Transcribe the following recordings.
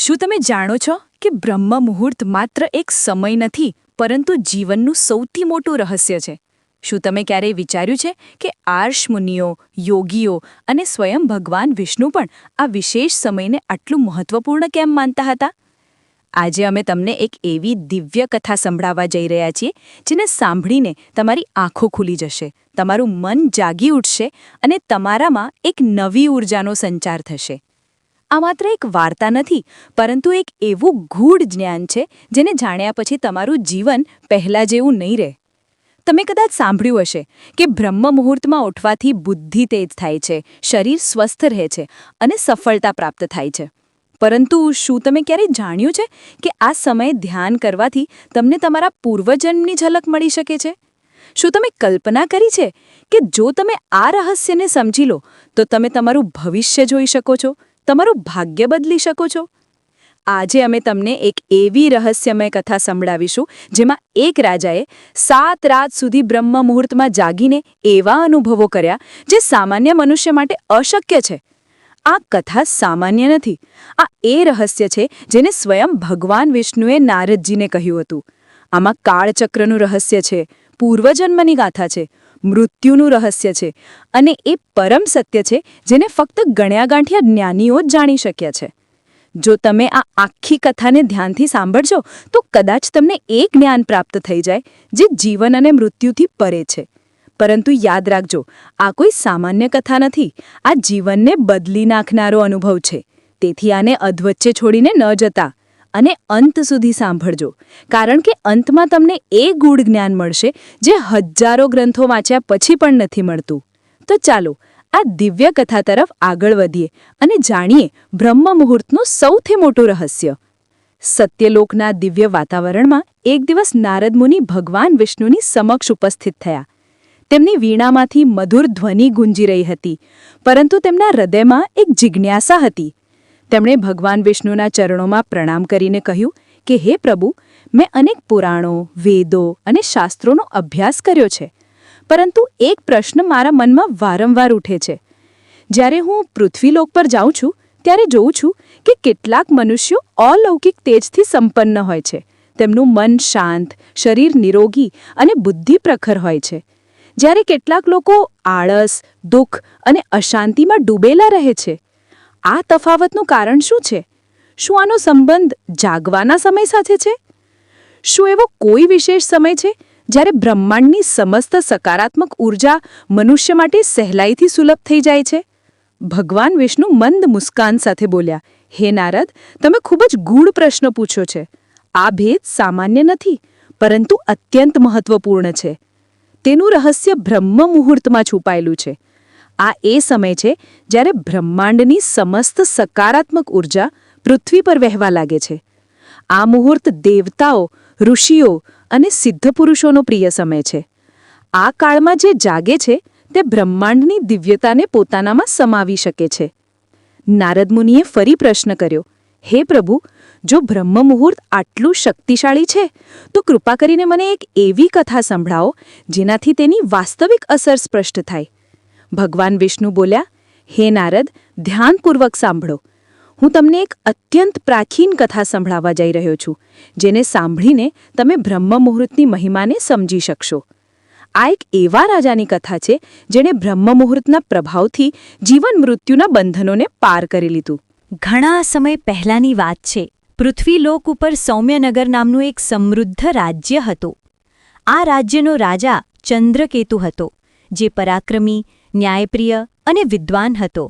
શું તમે જાણો છો કે બ્રહ્મ મુહૂર્ત માત્ર એક સમય નથી પરંતુ જીવનનું સૌથી મોટું રહસ્ય છે? શું તમે ક્યારેય વિચાર્યું છે કે આર્ષમુનિઓ, યોગીઓ અને સ્વયં ભગવાન વિષ્ણુ પણ આ વિશેષ સમયને આટલું મહત્વપૂર્ણ કેમ માનતા હતા? આજે અમે તમને એક એવી દિવ્ય કથા સંભળાવવા જઈ રહ્યા છીએ જેને સાંભળીને તમારી આંખો ખુલી જશે, તમારું મન જાગી ઉઠશે અને તમારામાં એક નવી ઊર્જાનો સંચાર થશે. આ માત્ર એક વાર્તા નથી, પરંતુ એક એવું ગૂઢ જ્ઞાન છે જેને જાણ્યા પછી તમારું જીવન પહેલાં જેવું નહીં રહે. તમે કદાચ સાંભળ્યું હશે કે બ્રહ્મ મુહૂર્તમાં ઉઠવાથી બુદ્ધિ તેજ થાય છે, શરીર સ્વસ્થ રહે છે અને સફળતા પ્રાપ્ત થાય છે. પરંતુ શું તમે ક્યારેય જાણ્યું છે કે આ સમયે ધ્યાન કરવાથી તમને તમારા પૂર્વજન્મની ઝલક મળી શકે છે? શું તમે કલ્પના કરી છે કે જો તમે આ રહસ્યને સમજી લો તો તમે તમારું ભવિષ્ય જોઈ શકો છો, તમારું ભાગ્ય બદલી શકો છો? આજે અમે તમને એક એવી રહસ્યમય કથા સંભળાવીશું જેમાં એક રાજાએ 7 રાત સુધી બ્રહ્મ મુહૂર્તમાં જાગીને એવા અનુભવો કર્યા જે સામાન્ય મનુષ્ય માટે અશક્ય છે. આ કથા સામાન્ય નથી. આ એ રહસ્ય છે જેને સ્વયં ભગવાન વિષ્ણુએ નારદજીને કહ્યું હતું. આમાં કાળચક્રનું રહસ્ય છે, પૂર્વજન્મની ગાથા છે, મૃત્યુનું રહસ્ય છે અને એ પરમ સત્ય છે જેને ફક્ત ગણ્યા-ગાંઠ્યા જ્ઞાનીઓ જ જાણી શક્યા છે. જો તમે આ આખી કથાને ધ્યાનથી સાંભળજો તો કદાચ તમને એ જ્ઞાન પ્રાપ્ત થઈ જાય જે જીવન અને મૃત્યુથી પરે છે. પરંતુ યાદ રાખજો, આ કોઈ સામાન્ય કથા નથી. આ જીવનને બદલી નાખનારો અનુભવ છે. તેથી આને અધવચ્ચે છોડીને ન જતા અને અંત સુધી સાંભળજો, કારણ કે અંતમાં તમને એ ગૂઢ જ્ઞાન મળશે જે હજારો ગ્રંથો વાંચ્યા પછી પણ નથી મળતું. તો ચાલો આ દિવ્ય કથા તરફ આગળ વધીએ અને જાણીએ બ્રહ્મ મુહૂર્તનું સૌથી મોટું રહસ્ય. સત્યલોકના દિવ્ય વાતાવરણમાં એક દિવસ નારદ મુનિ ભગવાન વિષ્ણુની સમક્ષ ઉપસ્થિત થયા. તેમની વીણામાંથી મધુર ધ્વનિ ગુંજી રહી હતી, પરંતુ તેમના હૃદયમાં એક જિજ્ઞાસા હતી. તેમણે ભગવાન વિષ્ણુના ચરણોમાં પ્રણામ કરીને કહ્યું કે હે પ્રભુ, મેં અનેક પુરાણો, વેદો અને શાસ્ત્રોનો અભ્યાસ કર્યો છે, પરંતુ એક પ્રશ્ન મારા મનમાં વારંવાર ઉઠે છે. જ્યારે હું પૃથ્વીલોક પર જાઉં છું ત્યારે જોઉં છું કે કેટલાક મનુષ્યો અલૌકિક તેજથી સંપન્ન હોય છે. તેમનું મન શાંત, શરીર નિરોગી અને બુદ્ધિ પ્રખર હોય છે, જ્યારે કેટલાક લોકો આળસ, દુઃખ અને અશાંતિમાં ડૂબેલા રહે છે. આ તફાવતનું કારણ શું છે? શું આનો સંબંધ જાગવાના સમય સાથે છે? શું એવો કોઈ વિશેષ સમય છે જ્યારે બ્રહ્માંડની સમસ્ત સકારાત્મક ઊર્જા મનુષ્ય માટે સહેલાઈથી સુલભ થઈ જાય છે? ભગવાન વિષ્ણુ મંદ મુસ્કાન સાથે બોલ્યા, હે નારદ, તમે ખૂબ જ ગૂઢ પ્રશ્ન પૂછ્યો છે. આ ભેદ સામાન્ય નથી, પરંતુ અત્યંત મહત્વપૂર્ણ છે. તેનું રહસ્ય બ્રહ્મ મુહૂર્તમાં છુપાયેલું છે. આ એ સમય છે જ્યારે બ્રહ્માંડની સમસ્ત સકારાત્મક ઊર્જા પૃથ્વી પર વહેવા લાગે છે. આ મુહૂર્ત દેવતાઓ, ઋષિઓ અને સિદ્ધ પુરુષોનો પ્રિય સમય છે. આ કાળમાં જે જાગે છે તે બ્રહ્માંડની દિવ્યતાને પોતાનામાં સમાવી શકે છે. નારદ મુનિએ ફરી પ્રશ્ન કર્યો, હે પ્રભુ, જો બ્રહ્મ મુહૂર્ત આટલું શક્તિશાળી છે તો કૃપા કરીને મને એક એવી કથા સંભળાવો જેનાથી તેની વાસ્તવિક અસર સ્પષ્ટ થાય. ભગવાન વિષ્ણુ બોલ્યા, હે નારદ, ધ્યાનપૂર્વક સાંભળો. હું તમને એક અત્યંત પ્રાચીન કથા સંભળાવવા જઈ રહ્યો છું, જેને સાંભળીને તમે બ્રહ્મ મુહૂર્તની મહિમાને સમજી શકશો. આ એક એવા રાજાની કથા છે જેણે બ્રહ્મ મુહૂર્તના પ્રભાવથી જીવન મૃત્યુના બંધનોને પાર કરી લીધું. ઘણા સમય પહેલાંની વાત છે. પૃથ્વીલોક ઉપર સૌમ્યનગર નામનું એક સમૃદ્ધ રાજ્ય હતું. આ રાજ્યનો રાજા ચંદ્રકેતુ હતો, જે પરાક્રમી, ન્યાયપ્રિય અને વિદ્વાન હતો.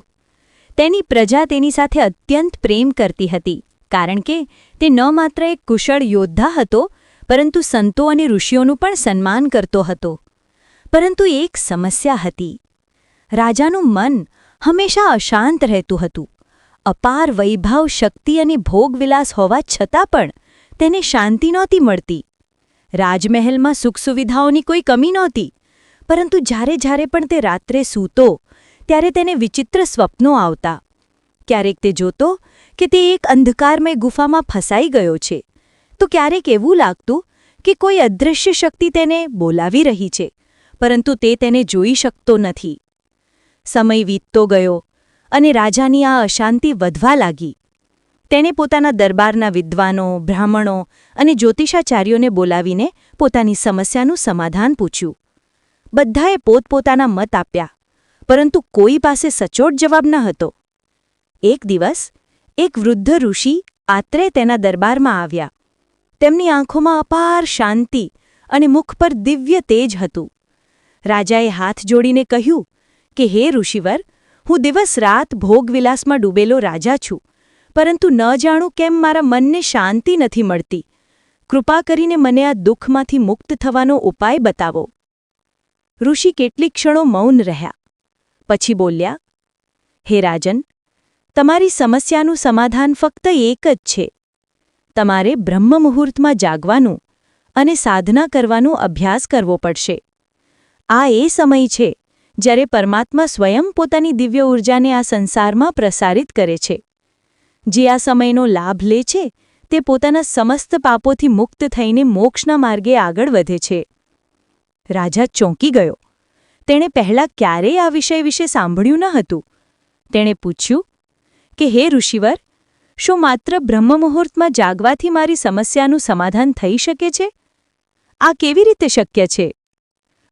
તેની પ્રજા તેની સાથે અત્યંત પ્રેમ કરતી હતી, કારણ કે તે ન માત્ર એક કુશળ યોદ્ધા હતો, પરંતુ સંતો અને ઋષિઓનું પણ સન્માન કરતો હતો. પરંતુ એક સમસ્યા હતી. રાજાનું મન હંમેશા અશાંત રહેતું હતું. અપાર વૈભવ, શક્તિ અને ભોગવિલાસ હોવા છતાં પણ તેને શાંતિ નહોતી મળતી. રાજમહેલમાં સુખ સુવિધાઓની કોઈ કમી નહોતી, પરંતુ જ્યારે પણ તે રાત્રે સૂતો ત્યારે તેને વિચિત્ર સ્વપ્નો આવતા. ક્યારેક તે જોતો કે તે એક અંધકારમય ગુફામાં ફસાઈ ગયો છે, તો ક્યારેક એવું લાગતું કે કોઈ અદૃશ્ય શક્તિ તેને બોલાવી રહી છે, પરંતુ તે તેને જોઈ શકતો નથી. સમય વીતતો ગયો અને રાજાની આ અશાંતિ વધવા લાગી. તેણે પોતાના દરબારના વિદ્વાનો બ્રાહ્મણો અને જ્યોતિષાચાર્યોને બોલાવીને પોતાની સમસ્યાનું સમાધાન પૂછ્યું. બધાએ પોતપોતાના મત આપ્યા, પરંતુ કોઈ પાસે સચોટ જવાબ ન હતો. એક દિવસ એક વૃદ્ધ ઋષિ આત્રેય તેના દરબારમાં આવ્યા. તેમની આંખોમાં અપાર શાંતિ અને મુખ પર દિવ્ય તેજ હતું. રાજાએ હાથ જોડીને કહ્યું કે હે ઋષિવર, હું દિવસ-રાત ભોગવિલાસમાં ડૂબેલો રાજા છું, પરંતુ ન જાણું કેમ મારા મનને શાંતિ નથી મળતી. કૃપા કરીને મને આ દુઃખમાંથી મુક્ત થવાનો ઉપાય બતાવો. ઋષિ કેટલીક ક્ષણો મૌન રહ્યા. પછી બોલ્યા, હે રાજન, તમારી સમસ્યાનું સમાધાન ફક્ત એક જ છે. તમારે બ્રહ્મ મુહૂર્તમાં જાગવાનું અને સાધના કરવાનો અભ્યાસ કરવો પડશે. આ એ સમય છે જ્યારે પરમાત્મા સ્વયં પોતાની દિવ્ય ઊર્જાને આ સંસારમાં પ્રસારિત કરે છે. જે આ સમયનો લાભ લે છે તે પોતાના સમસ્ત પાપોથી મુક્ત થઈને મોક્ષના માર્ગે આગળ વધે છે. રાજા ચોંકી ગયો. તેણે પહેલાં ક્યારેય આ વિષય વિશે સાંભળ્યું ન હતું. તેણે પૂછ્યું કે હે ઋષિવર, શું માત્ર બ્રહ્મ મુહૂર્તમાં જાગવાથી મારી સમસ્યાનું સમાધાન થઈ શકે છે? આ કેવી રીતે શક્ય છે?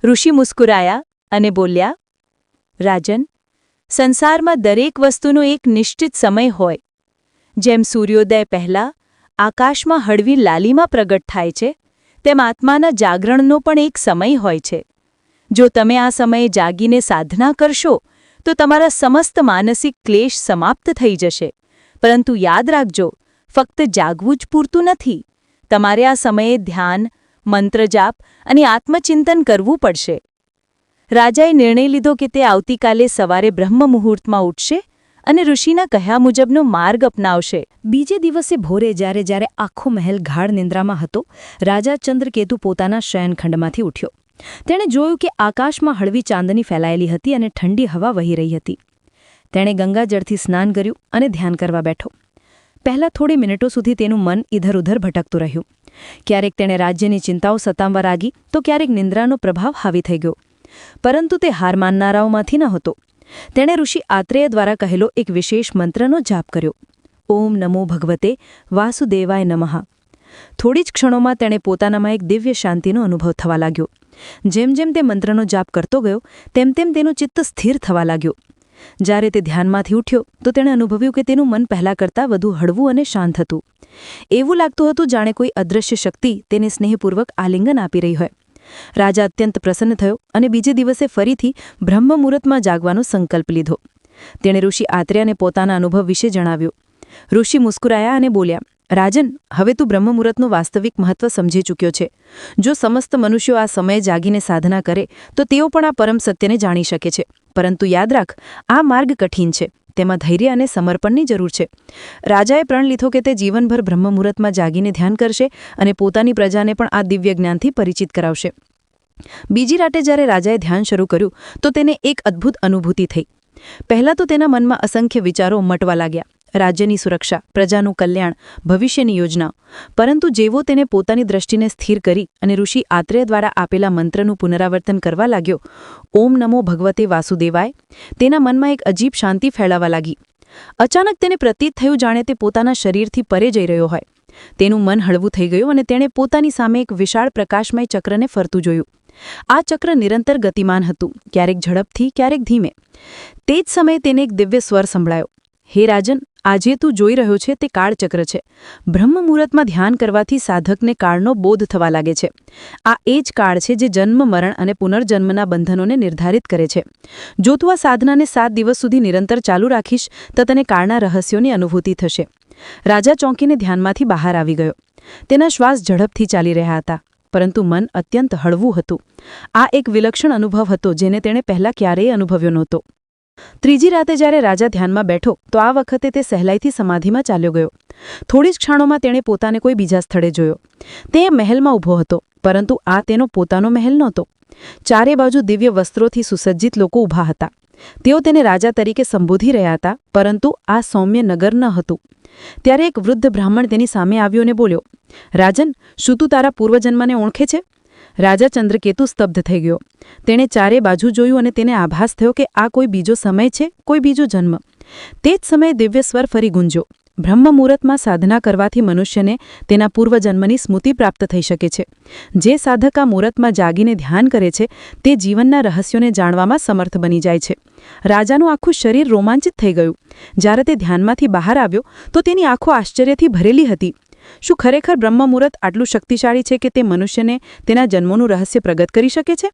ઋષિ મુસ્કુરાયા અને બોલ્યા, રાજન, સંસારમાં દરેક વસ્તુનો એક નિશ્ચિત સમય હોય. જેમ સૂર્યોદય પહેલાં આકાશમાં હળવી લાલીમાં પ્રગટ થાય છે, તેમ આત્માના જાગરણનો પણ એક સમય હોય છે. જો તમે આ સમયે જાગીને સાધના કરશો તો તમારા સમસ્ત માનસિક ક્લેશ સમાપ્ત થઈ જશે. પરંતુ યાદ રાખજો, ફક્ત જાગવું જ પૂરતું નથી. તમારે આ સમયે ધ્યાન, મંત્રજાપ અને આત્મચિંતન કરવું પડશે. રાજાએ નિર્ણય લીધો કે તે આવતીકાલે સવારે બ્રહ્મ મુહૂર્તમાં ઉઠશે અને ઋષિના કહ્યા મુજબનો માર્ગ અપનાવશે. બીજે દિવસે ભોરે જ્યારે આખો મહેલ ગાઢ નિંદ્રામાં હતો, રાજા ચંદ્રકેતુ પોતાના શયનખંડમાંથી ઉઠ્યો. તેણે જોયું કે આકાશમાં હળવી ચાંદની ફેલાયેલી હતી અને ઠંડી હવા વહી રહી હતી. તેણે ગંગાજળથી સ્નાન કર્યું અને ધ્યાન કરવા બેઠો. પહેલાં થોડી મિનિટો સુધી તેનું મન ઇધર-ઉધર ભટકતું રહ્યું. ક્યારેક તેણે રાજ્યની ચિંતાઓ સતાવવા લાગી તો ક્યારેક નિંદ્રાનો પ્રભાવ હાવી થઈ ગયો. પરંતુ તે હાર માનનારાઓમાંથી ન હતો. તેણે ઋષિ આત્રેય દ્વારા કહેલો એક વિશેષ મંત્રનો જાપ કર્યો. ઓમ નમો ભગવતે વાસુદેવાય નમઃ. થોડી જ ક્ષણોમાં તેણે પોતાનામાં એક દિવ્ય શાંતિનો અનુભવ થવા લાગ્યો. જેમ જેમ તે મંત્રનો જાપ કરતો ગયો તેમ તેમ તેનું ચિત્ત સ્થિર થવા લાગ્યું. જ્યારે તે ધ્યાનમાંથી ઉઠ્યો તો તેણે અનુભવ્યું કે તેનું મન પહેલાં કરતાં વધુ હળવું અને શાંત હતું. એવું લાગતું હતું જાણે કોઈ અદૃશ્ય શક્તિ તેને સ્નેહપૂર્વક આલિંગન આપી રહી હોય. રાજા અત્યંત પ્રસન્ન થયો અને બીજે દિવસે ફરીથી બ્રહ્મ મુહૂર્તમાં જાગવાનો સંકલ્પ લીધો. તેણે ઋષિ આત્રેયને પોતાના અનુભવ વિશે જણાવ્યું. ઋષિ મુસ્કુરાયા અને બોલ્યા, રાજન, હવે તું બ્રહ્મ મુહૂર્તનું વાસ્તવિક મહત્વ સમજી ચૂક્યો છે. જો સમસ્ત મનુષ્યો આ સમયે જાગીને સાધના કરે તો તેઓ પણ આ પરમ સત્યને જાણી શકે છે. પરંતુ યાદ રાખ, આ માર્ગ કઠિન છે. તેમાં ધૈર્ય અને સમર્પણની જરૂર છે. રાજાએ પ્રણ લીધો કે તે જીવનભર બ્રહ્મ મુહૂર્તમાં જાગીને ધ્યાન કરશે અને પોતાની પ્રજાને પણ આ દિવ્ય જ્ઞાનથી પરિચિત કરાવશે. બીજી રાતે જ્યારે રાજાએ ધ્યાન શરૂ કર્યું તો તેને એક અદ્ભુત અનુભૂતિ થઈ. પહેલાં તો તેના મનમાં અસંખ્ય વિચારો ઉમટવા લાગ્યા. રાજ્યની સુરક્ષા, પ્રજાનું કલ્યાણ, ભવિષ્યની યોજના. પરંતુ જેવો તેને પોતાની દ્રષ્ટિને સ્થિર કરી અને ઋષિ આત્રેય દ્વારા આપેલા મંત્રનું પુનરાવર્તન કરવા લાગ્યો, ઓમ નમો ભગવતે વાસુદેવાય, તેના મનમાં એક અજીબ શાંતિ ફેલાવા લાગી. અચાનક તેને પ્રતીત થયું જાણે તે પોતાના શરીરથી પરે જઈ રહ્યો હોય. તેનું મન હળવું થઈ ગયું અને તેણે પોતાની સામે એક વિશાળ પ્રકાશમય ચક્રને ફરતું જોયું. આ ચક્ર નિરંતર ગતિમાન હતું, ક્યારેક ઝડપથી, ક્યારેક ધીમે. તે જ સમયે તેને એક દિવ્ય સ્વર સંભળાયો, હે રાજન, આજે તું જોઈ રહ્યો છે તે કાળચક્ર છે. બ્રહ્મ મુહૂર્તમાં ધ્યાન કરવાથી સાધકને કાળનો બોધ થવા લાગે છે. આ એ જ કાળ છે જે જન્મ, મરણ અને પુનર્જન્મના બંધનોને નિર્ધારિત કરે છે. જો તું આ સાધનાને 7 દિવસ સુધી નિરંતર ચાલુ રાખીશ તો તને કાળના રહસ્યોની અનુભૂતિ થશે. રાજા ચોંકીને ધ્યાનમાંથી બહાર આવી ગયો. તેના શ્વાસ ઝડપથી ચાલી રહ્યા હતા, પરંતુ મન અત્યંત હળવું હતું. આ એક વિલક્ષણ અનુભવ હતો જેને તેણે પહેલાં ક્યારેય અનુભવ્યો નહોતો. ત્રીજી રાતે જ્યારે રાજા ધ્યાનમાં બેઠો તો આ વખતે તે સહેલાઈથી સમાધિમાં ચાલ્યો ગયો. થોડી જ ક્ષણોમાં તેણે પોતાને કોઈ બીજા સ્થળે જોયો. તે મહેલમાં ઊભો હતો, પરંતુ આ તેનો પોતાનો મહેલ નહોતો. ચારે બાજુ દિવ્ય વસ્ત્રોથી સુસજ્જિત લોકો ઊભા હતા. તેઓ તેને રાજા તરીકે સંબોધી રહ્યા હતા, પરંતુ આ સૌમ્ય નગર ન હતું. ત્યારે એક વૃદ્ધ બ્રાહ્મણ તેની સામે આવ્યો અને બોલ્યો, રાજન, શું તું તારા પૂર્વજન્મને ઓળખે છે? રાજા ચંદ્રકેતુ સ્તબ્ધ થઈ ગયો. તેણે ચારે બાજુ જોયું અને તેને આભાસ થયો કે આ કોઈ બીજો સમય છે, કોઈ બીજો જન્મ. તે જ સમયે દિવ્ય સ્વર ફરી ગુંજ્યો. બ્રહ્મ મુહૂર્તમાં સાધના કરવાથી મનુષ્યને તેના પૂર્વજન્મની સ્મૃતિ પ્રાપ્ત થઈ શકે છે. જે સાધક આ મુહૂર્તમાં જાગીને ધ્યાન કરે છે તે જીવનના રહસ્યોને જાણવામાં સમર્થ બની જાય છે. રાજાનું આખું શરીર રોમાંચિત થઈ ગયું. જ્યારે તે ધ્યાનમાંથી બહાર આવ્યો તો તેની આંખો આશ્ચર્યથી ભરેલી હતી. શું ખરેખર બ્રહ્મ મુહૂર્ત આટલું શક્તિશાળી છે કે તે મનુષ્યને તેના જન્મોનું રહસ્ય પ્રગટ કરી શકે છે?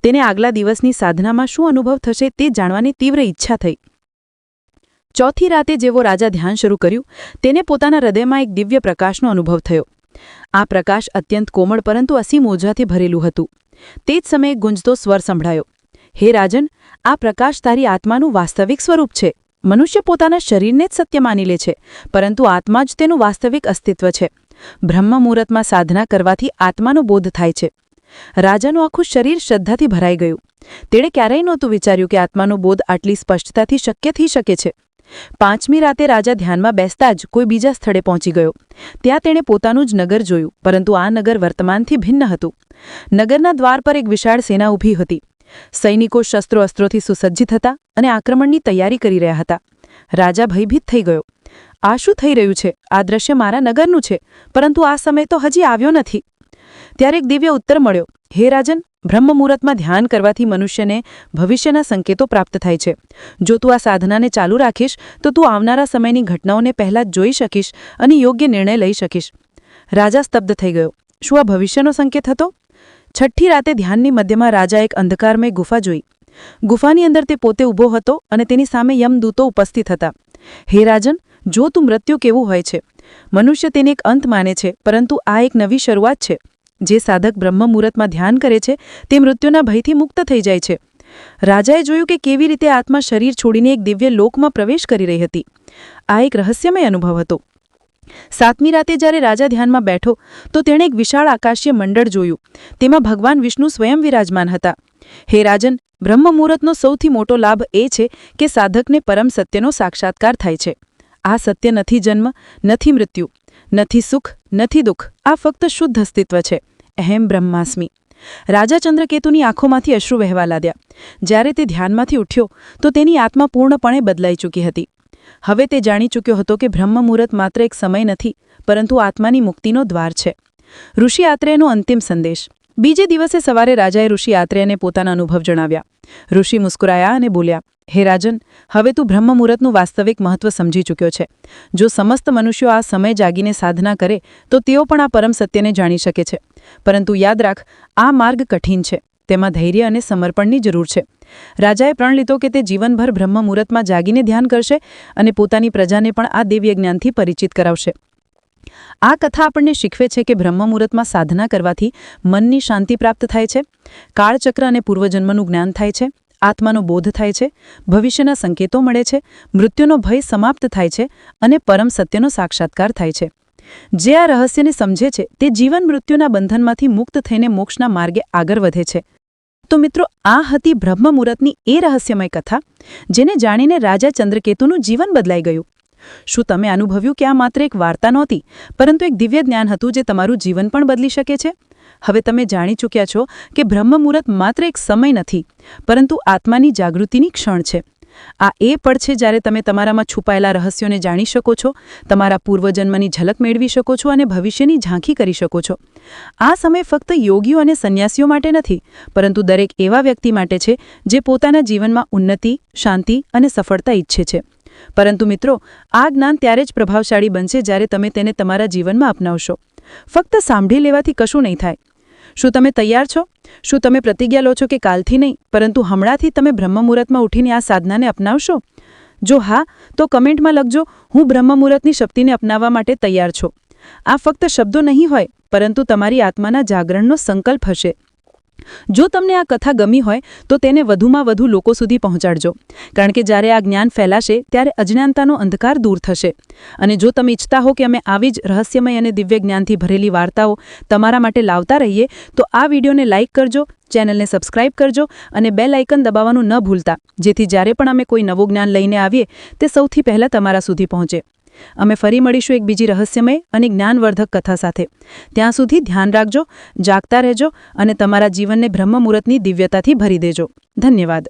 તેને આગલા દિવસની સાધનામાં શું અનુભવ થશે તે જાણવાની તીવ્ર ઈચ્છા થઈ. ચોથી રાતે જેવો રાજા ધ્યાન શરૂ કર્યું તેને પોતાના હૃદયમાં એક દિવ્ય પ્રકાશનો અનુભવ થયો. આ પ્રકાશ અત્યંત કોમળ પરંતુ અસીમ ઊર્જાથી ભરેલું હતું. તે જ સમયે ગુંજતો સ્વર સંભળાયો. હે રાજન, આ પ્રકાશ તારી આત્માનું વાસ્તવિક સ્વરૂપ છે. મનુષ્ય પોતાના શરીરને જ સત્ય માની લે છે, પરંતુ આત્મા જ તેનું વાસ્તવિક અસ્તિત્વ છે. બ્રહ્મ મુહૂર્તમાં સાધના કરવાથી આત્માનો બોધ થાય છે. રાજાનું આખું શરીર શ્રદ્ધાથી ભરાઈ ગયું. તેણે ક્યારેય નહોતું વિચાર્યું કે આત્માનો બોધ આટલી સ્પષ્ટતાથી શક્ય થઈ શકે છે. 5મી રાતે રાજા ધ્યાનમાં બેસતા જ કોઈ બીજા સ્થળે પહોંચી ગયો. ત્યાં તેણે પોતાનું જ નગર જોયું, પરંતુ આ નગર વર્તમાનથી ભિન્ન હતું. નગરના દ્વાર પર એક વિશાળ સેના ઊભી હતી. સૈનિકો શસ્ત્રો અસ્ત્રોથી સુસજ્જિત હતા અને આક્રમણની તૈયારી કરી રહ્યા હતા. રાજા ભયભીત થઈ ગયો. આ શું થઈ રહ્યું છે? આ દ્રશ્ય મારા નગરનું છે, પરંતુ આ સમય તો હજી આવ્યો નથી. ત્યારે એક દિવ્ય ઉત્તર મળ્યો. હે રાજન, બ્રહ્મ મુહૂર્તમાં ધ્યાન કરવાથી મનુષ્યને ભવિષ્યના સંકેતો પ્રાપ્ત થાય છે. જો તું આ સાધનાને ચાલુ રાખીશ તો તું આવનારા સમયની ઘટનાઓને પહેલાં જ જોઈ શકીશ અને યોગ્ય નિર્ણય લઈ શકીશ. રાજા સ્તબ્ધ થઈ ગયો. શું આ ભવિષ્યનો સંકેત હતો? 6ઠ્ઠી રાતે ધ્યાનની મધ્યમાં રાજા એક અંધકારમય ગુફા જોઈ. ગુફાની અંદર તે પોતે ઊભો હતો અને તેની સામે યમદૂતો ઉપસ્થિત હતા. હે રાજન, જો તું મૃત્યુ કેવું હોય છે. મનુષ્ય તેને એક અંત માને છે, પરંતુ આ એક નવી શરૂઆત છે. જે સાધક બ્રહ્મ મુહૂર્તમાં ધ્યાન કરે છે તે મૃત્યુના ભયથી મુક્ત થઈ જાય છે. રાજાએ જોયું કે કેવી રીતે આત્મા શરીર છોડીને એક દિવ્ય લોકમાં પ્રવેશ કરી રહી હતી. આ એક રહસ્યમય અનુભવ હતો. 7મી રાતે જ્યારે રાજા ધ્યાનમાં બેઠો તો તેણે એક વિશાળ આકાશીય મંડળ જોયું. તેમાં ભગવાન વિષ્ણુ સ્વયં વિરાજમાન હતા. હે રાજન, બ્રહ્મ મુહૂર્તનો સૌથી મોટો લાભ એ છે કે સાધકને પરમ સત્યનો સાક્ષાત્કાર થાય છે. આ સત્ય નથી જન્મ, નથી મૃત્યુ, નથી સુખ, નથી દુઃખ. આ ફક્ત શુદ્ધ અસ્તિત્વ છે. અહેમ બ્રહ્માસ્મિ. રાજા ચંદ્રકેતુની આંખોમાંથી અશ્રુ વહેવા લાગ્યા. જ્યારે તે ધ્યાનમાંથી ઉઠ્યો તો તેની આત્મા પૂર્ણપણે બદલાઈ ચૂકી હતી. હવે તે જાણી ચૂક્યો હતો કે બ્રહ્મ મુહૂર્ત માત્ર એક સમય નથી, પરંતુ આત્માની મુક્તિનો દ્વાર છે. ઋષિ આત્રેયનો અંતિમ સંદેશ. બીજે દિવસે સવારે રાજાએ ઋષિ આત્રેયને પોતાના અનુભવ જણાવ્યા. ઋષિ મુસ્કુરાયા અને બોલ્યા, હે રાજન, હવે તું બ્રહ્મ મુહૂર્તનું વાસ્તવિક મહત્વ સમજી ચૂક્યો છે. જો સમસ્ત મનુષ્યો આ સમય જાગીને સાધના કરે તો તેઓ પણ આ પરમ સત્યને જાણી શકે છે. પરંતુ યાદ રાખ, આ માર્ગ કઠિન છે. તેમાં ધૈર્ય અને સમર્પણની જરૂર છે. રાજાએ પ્રણ લીધો કે તે જીવનભર બ્રહ્મ મુહૂર્તમાં જાગીને ધ્યાન કરશે અને પોતાની પ્રજાને પણ આ દિવ્ય જ્ઞાનથી પરિચિત કરાવશે. આ કથા આપણને શીખવે છે કે બ્રહ્મ મુહૂર્તમાં સાધના કરવાથી મનની શાંતિ પ્રાપ્ત થાય છે, કાળચક્ર અને પૂર્વજન્મનું જ્ઞાન થાય છે, આત્માનો બોધ થાય છે, ભવિષ્યના સંકેતો મળે છે, મૃત્યુનો ભય સમાપ્ત થાય છે અને પરમ સત્યનો સાક્ષાત્કાર થાય છે. જે આ રહસ્યને સમજે છે તે જીવન મૃત્યુના બંધનમાંથી મુક્ત થઈને મોક્ષના માર્ગે આગળ વધે છે. તો મિત્રો, આ હતી બ્રહ્મ મુહૂર્તની એ રહસ્યમય કથા જેને જાણીને રાજા ચંદ્રકેતુનું જીવન બદલાઈ ગયું. શું તમે અનુભવ્યું કે આ માત્ર એક વાર્તા નહોતી, પરંતુ એક દિવ્ય જ્ઞાન હતું જે તમારું જીવન પણ બદલી શકે છે? હવે તમે જાણી ચૂક્યા છો કે બ્રહ્મ મુહૂર્ત માત્ર એક સમય નથી, પરંતુ આત્માની જાગૃતિની ક્ષણ છે. આ એ પળ છે જ્યારે તમે તમારામાં છુપાયેલા રહસ્યોને જાણી શકો છો, તમારા પૂર્વજન્મની ઝલક મેળવી શકો છો અને ભવિષ્યની ઝાંખી કરી શકો છો. આ સમય ફક્ત યોગીઓ અને સંન્યાસીઓ માટે નથી, પરંતુ દરેક એવા વ્યક્તિ માટે છે જે પોતાના જીવનમાં ઉન્નતિ, શાંતિ અને સફળતા ઈચ્છે છે. પરંતુ મિત્રો, આ જ્ઞાન ત્યારે જ પ્રભાવશાળી બનશે જ્યારે તમે તેને તમારા જીવનમાં અપનાવશો. ફક્ત સાંભળી લેવાથી કશું નહીં થાય. શું તમે તૈયાર છો? શું તમે પ્રતિજ્ઞા લો છો કે કાલથી નહીં, પરંતુ હમણાંથી તમે બ્રહ્મ મુહૂર્તમાં ઉઠીને આ સાધનાને અપનાવશો? જો હા, તો કમેન્ટમાં લખજો, હું બ્રહ્મ મુહૂર્તની શક્તિને અપનાવવા માટે તૈયાર છું. આ ફક્ત શબ્દો નહીં હોય, પરંતુ તમારી આત્માના જાગરણનો સંકલ્પ હશે. જો તમને આ કથા ગમી હોય તો તેને વધુમાં વધુ લોકો સુધી પહોંચાડજો, કારણ કે જ્યારે આ જ્ઞાન ફેલાશે ત્યારે અજ્ઞાનતાનો અંધકાર દૂર થશે. અને જો તમે ઈચ્છતા હો કે અમે આવી જ રહસ્યમય અને દિવ્ય જ્ઞાનથી ભરેલી વાર્તાઓ તમારા માટે લાવતા રહીએ, તો આ વિડીયોને લાઇક કરજો, ચેનલને સબસ્ક્રાઇબ કરજો અને બેલ આઇકન દબાવવાનું ન ભૂલતા, જેથી જ્યારે પણ અમે કોઈ નવું જ્ઞાન લઈને આવીએ તે સૌથી પહેલાં તમારા સુધી પહોંચે. અમે ફરી મળીશું એક બીજી રહસ્યમય અને જ્ઞાનવર્ધક કથા સાથે. ત્યાં સુધી ધ્યાન રાખજો, જાગતા રહેજો અને તમારા જીવનને બ્રહ્મ મુહૂર્તની દિવ્યતાથી ભરી દેજો. ધન્યવાદ.